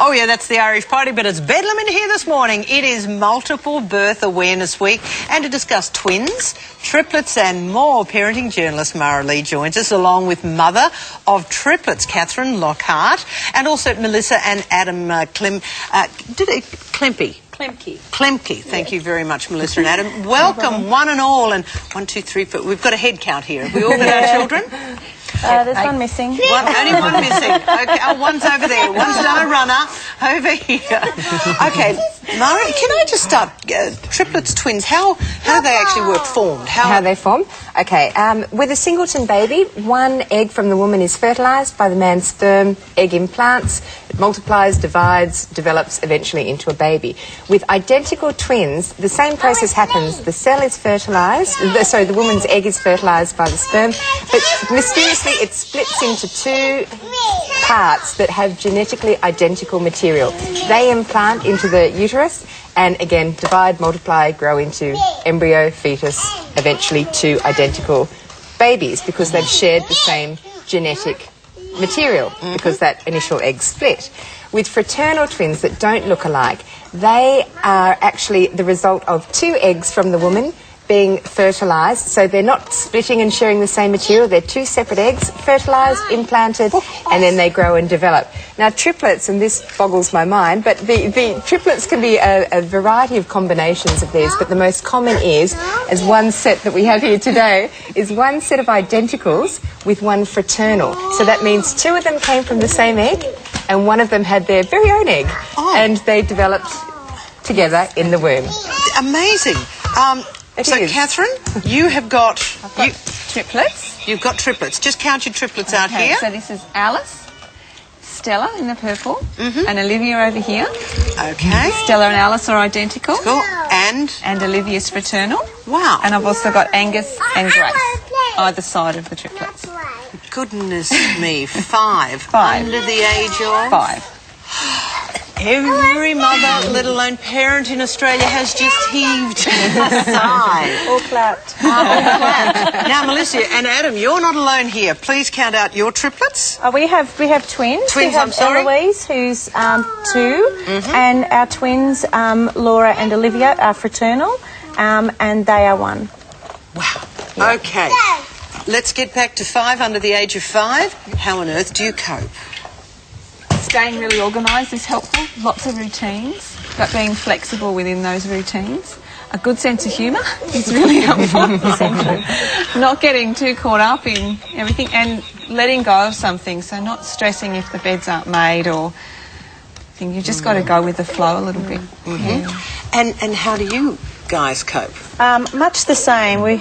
Oh, yeah, that's the Irish party, but it's Bedlam in here this morning. It is Multiple Birth Awareness Week, and to discuss twins, triplets and more, parenting journalist Mara Lee joins us, along with mother of triplets, Catherine Lockhart, and also Melissa and Adam Klemke. Thank you very much, Melissa and Adam. Welcome, one and all. And 1, 2, 3, 4. We've got a head count here. Have we all got our children? There's one missing. Only one missing. Okay, oh, one's over there. One's done a runner over here. Okay, Mara, can I just start? Triplets, twins, how do they actually work, formed? How they form? Okay, with a singleton baby, one egg from the woman is fertilised by the man's sperm, egg implants, it multiplies, divides, develops eventually into a baby. With identical twins, the same process happens. The cell is fertilised, the woman's egg is fertilised by the sperm, but mysteriously it splits into two parts that have genetically identical material. They implant into the uterus and again divide, multiply, grow into embryo, fetus, eventually two identical babies because they've shared the same genetic material because that initial egg split. With fraternal twins that don't look alike, they are actually the result of two eggs from the woman being fertilised, so they're not splitting and sharing the same material. They're two separate eggs, fertilised, implanted, and then they grow and develop. Now, triplets, and this boggles my mind, but the triplets can be a variety of combinations of these, but the most common is, as one set that we have here today, is one set of identicals with one fraternal. So that means two of them came from the same egg, and one of them had their very own egg, and they developed together in the womb. Amazing. So, Catherine, you have got... triplets. You've got triplets. Just count your triplets out here. So this is Alice, Stella in the purple, and Olivia over here. Okay. Stella and Alice are identical. Cool. And Olivia's fraternal. Wow. And I've also got Angus and Grace, either side of the triplets. goodness me, 5. 5. Under the age of? 5. Every mother, let alone parent in Australia, has just heaved a sigh. All clapped. All clapped. Now, Melissa and Adam, you're not alone here. Please count out your triplets. We have twins. Twins, we have I'm sorry. Eloise, who's 2, and our twins, Laura and Olivia, are fraternal, and they are 1. Wow. Yeah. Okay. Let's get back to 5, under the age of 5. How on earth do you cope? Staying really organised is helpful. Lots of routines, but being flexible within those routines. A good sense of humour is really helpful. Not getting too caught up in everything and letting go of something. So not stressing if the beds aren't made or thing. You've just got to go with the flow a little bit. Yeah. And how do you guys cope? Much the same. We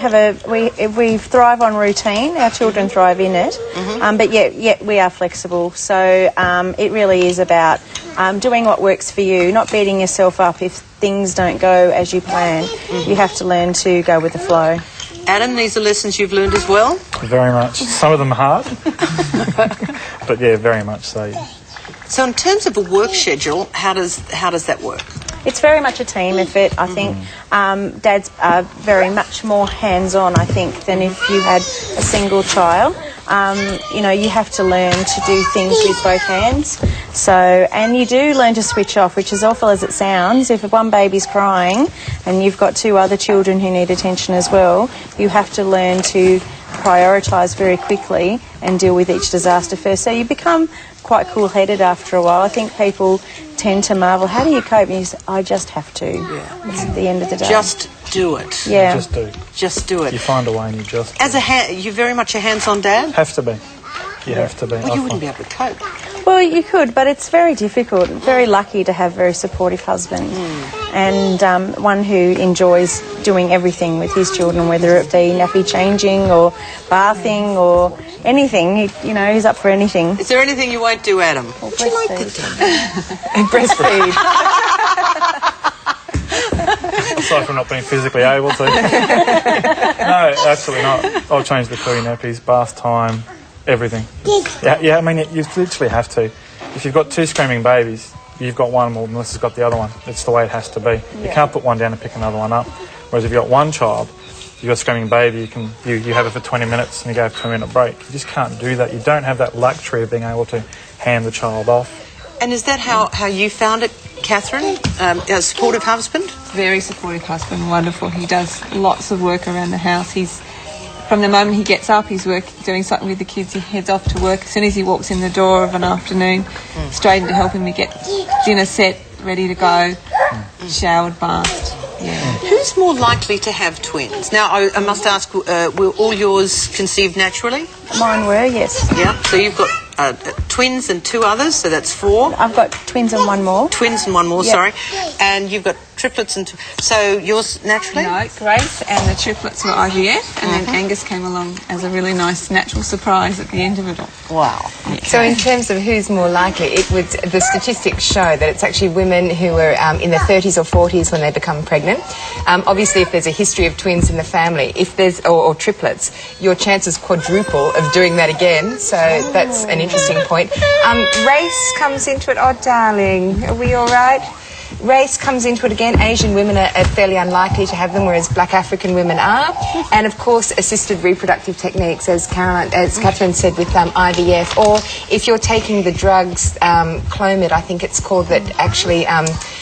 thrive on routine. Our children thrive in it, but yet we are flexible. So it really is about doing what works for you, not beating yourself up if things don't go as you plan. You have to learn to go with the flow. Adam, these are lessons you've learned as well? Very much. Some of them hard, but yeah, very much so. Yeah. So in terms of a work schedule, how does that work? It's very much a team effort. I think dads are very much more hands-on, I think, than if you had a single child. You know, you have to learn to do things with both hands. So, and you do learn to switch off, which is awful as it sounds. If one baby's crying and you've got 2 other children who need attention as well, you have to learn to prioritise very quickly and deal with each disaster first. So you become quite cool-headed after a while. I think people tend to marvel, how do you cope? And you say, I just have to. Yeah. It's at the end of the day. Just do it. Yeah. Just do. Just do it. You find a way and you just do. As you're very much a hands-on dad? Have to be. You have to be. Well, you wouldn't be able to cope. Well, you could, but it's very difficult. Very lucky to have a very supportive husband and one who enjoys doing everything with his children, whether it be nappy changing or bathing or anything. He's up for anything. Is there anything you won't do, Adam? Or breastfeed. Breastfeed. Aside from not being physically able to. No, absolutely not. I'll change the cooling nappies, bath time, everything. Yeah, I mean, you literally have to. If you've got 2 screaming babies, you've got one, well, Melissa's got the other one. It's the way it has to be. Yeah. You can't put one down and pick another one up. Whereas if you've got one child, you've got a screaming baby, you have it for 20 minutes and you go have a 2-minute break. You just can't do that. You don't have that luxury of being able to hand the child off. And is that how you found it, Catherine? A supportive husband? Very supportive husband, wonderful. He does lots of work around the house. From the moment he gets up, he's doing something with the kids. He heads off to work. As soon as he walks in the door of an afternoon, straight in to help him to get dinner set, ready to go, showered, bathed. Yeah. Who's more likely to have twins? Now, I must ask, were all yours conceived naturally? Mine were, yes. Yeah. So you've got twins and 2 others, so that's 4. I've got twins and 1 more. Twins and 1 more, Yep. sorry. And you've got triplets and 2. So yours naturally? No, Grace and the triplets were IVF, and then Angus came along as a really nice natural surprise at the end of it all. Wow. So in terms of who's more likely, the statistics show that it's actually women who are in their 30s or 40s when they become pregnant. Obviously, if there's a history of twins in the family, if there's or triplets, your chances quadruple of doing that again. So that's an interesting point. Race comes into it. Oh, darling, are we all right? Race comes into it again. Asian women are fairly unlikely to have them, whereas black African women are. And of course, assisted reproductive techniques, as Catherine said, with IVF, or if you're taking the drugs, Clomid, I think it's called, that actually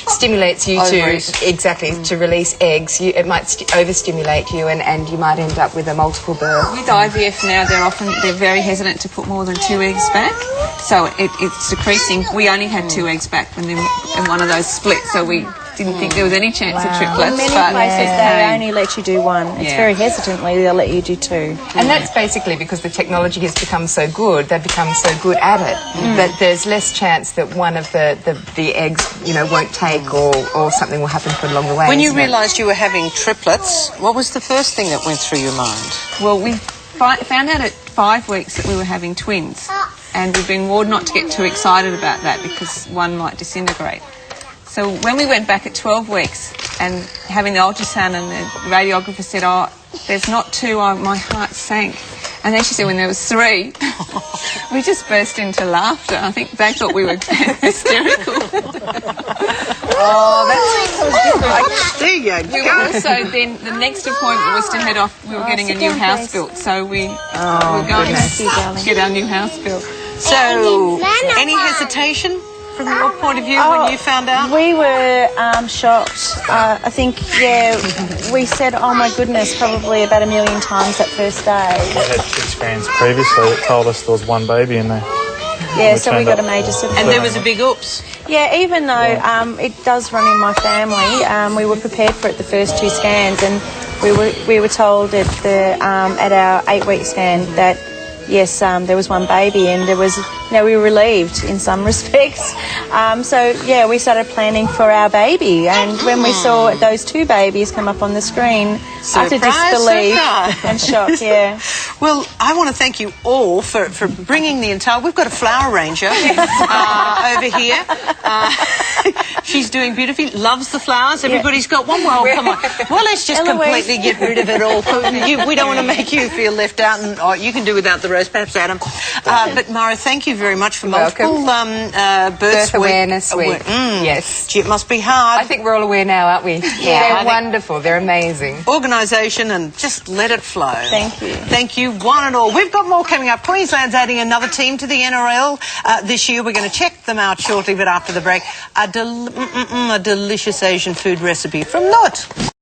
stimulates you to release eggs. It might overstimulate you, and you might end up with a multiple birth. With IVF now, they're very hesitant to put more than 2 eggs back, so it's decreasing. We only had 2 eggs back when one of those split, so we didn't think there was any chance of triplets. In many but places, they only let you do 1. It's Yeah. very hesitantly they'll let you do 2. And that's basically because the technology has become so good, they've become so good at it, that there's less chance that one of the eggs, won't take, or something will happen along the way. When you isn't it? realised you were having triplets, what was the first thing that went through your mind? Well, we found out at 5 weeks that we were having twins, and we've been warned not to get too excited about that because one might disintegrate. So when we went back at 12 weeks and having the ultrasound, and the radiographer said, "Oh, there's not 2," my heart sank. And then she said when there was 3, we just burst into laughter. I think they thought we were hysterical. There you go. We were also then, the next appointment was to head off. We were getting a new house built, so we were going to get our new house built. So, any hesitation from your point of view when you found out? We were shocked. I think, we said, oh my goodness, probably about 1 million times that first day. We had 2 scans previously that told us there was 1 baby in there. Yeah, so we got a major surprise. And there was a big oops. Yeah, even though it does run in my family, we were prepared for it the first 2 scans, and we were told at our 8-week scan that yes, there was 1 baby, and there was, we were relieved in some respects. So we started planning for our baby, and when we saw those 2 babies come up on the scrin, utter disbelief and shock. Yeah. Well, I want to thank you all for bringing the entire... We've got a flower ranger over here. She's doing beautifully, loves the flowers. Everybody's got one. Well, come on. Well, let's just completely get rid of it all. We don't want to make you feel left out, and you can do without the rose, perhaps, Adam. But, Mara, thank you very much for multiple Birth Awareness Week. Yes. Gee, it must be hard. I think we're all aware now, aren't we? Yeah, They're wonderful. They're amazing. Organisation, and just let it flow. Thank you. Thank you, one and all. We've got more coming up. Queensland's adding another team to the NRL this year. We're going to check them out shortly, but after the break, a delicious Asian food recipe from Not.